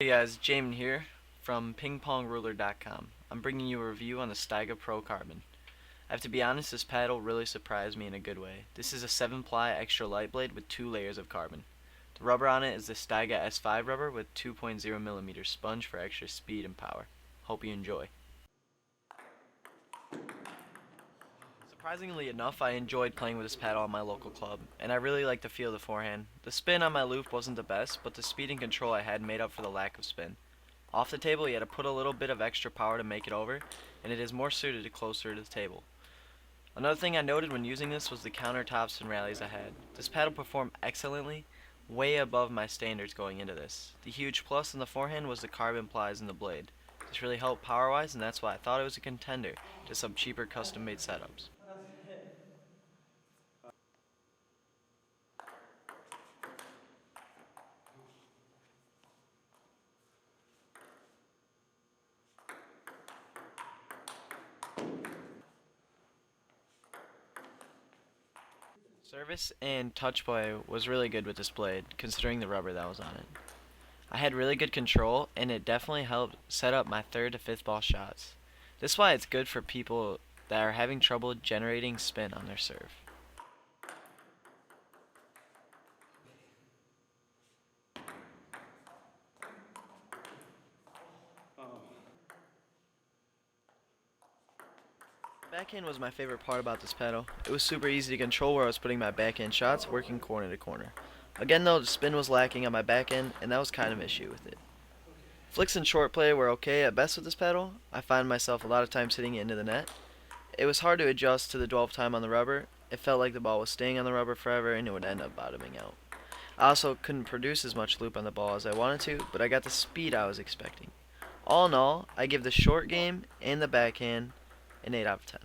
Hey guys, Jamin here from pingpongruler.com. I'm bringing you a review on the Stiga Pro Carbon. I have to be honest, this paddle really surprised me in a good way. This is a 7-ply extra light blade with 2 layers of carbon. The rubber on it is the Stiga S5 rubber with 2.0mm sponge for extra speed and power. Hope you enjoy. Surprisingly enough, I enjoyed playing with this paddle at my local club, and I really liked the feel of the forehand. The spin on my loop wasn't the best, but the speed and control I had made up for the lack of spin. Off the table, you had to put a little bit of extra power to make it over, and it is more suited to closer to the table. Another thing I noted when using this was the countertops and rallies I had. This paddle performed excellently, way above my standards going into this. The huge plus in the forehand was the carbon plies in the blade. This really helped power-wise, and that's why I thought it was a contender to some cheaper custom-made setups. Service and touch play was really good with this blade, considering the rubber that was on it. I had really good control, and it definitely helped set up my third to fifth ball shots. This is why it's good for people that are having trouble generating spin on their serve. Backhand was my favorite part about this paddle. It was super easy to control where I was putting my backhand shots, working corner to corner. Again though, the spin was lacking on my backhand, and that was kind of an issue with it. Flicks and short play were okay at best with this paddle. I find myself a lot of times hitting it into the net. It was hard to adjust to the dwell time on the rubber. It felt like the ball was staying on the rubber forever and it would end up bottoming out. I also couldn't produce as much loop on the ball as I wanted to, but I got the speed I was expecting. All in all, I give the short game and the backhand an 8 out of 10.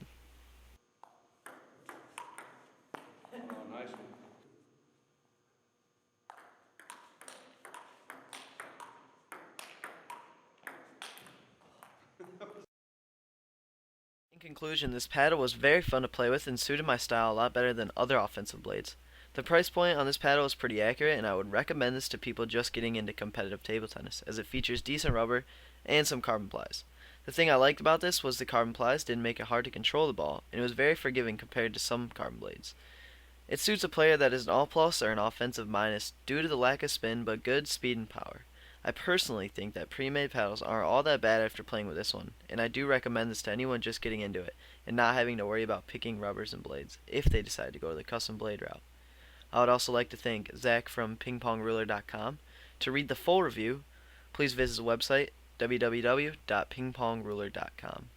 In conclusion, this paddle was very fun to play with and suited my style a lot better than other offensive blades. The price point on this paddle is pretty accurate, and I would recommend this to people just getting into competitive table tennis, as it features decent rubber and some carbon plies. The thing I liked about this was the carbon plies didn't make it hard to control the ball, and it was very forgiving compared to some carbon blades. It suits a player that is an all plus or an offensive minus due to the lack of spin but good speed and power. I personally think that pre-made paddles aren't all that bad after playing with this one, and I do recommend this to anyone just getting into it and not having to worry about picking rubbers and blades if they decide to go the custom blade route. I would also like to thank Zach from pingpongruler.com. To read the full review, please visit his website www.pingpongruler.com.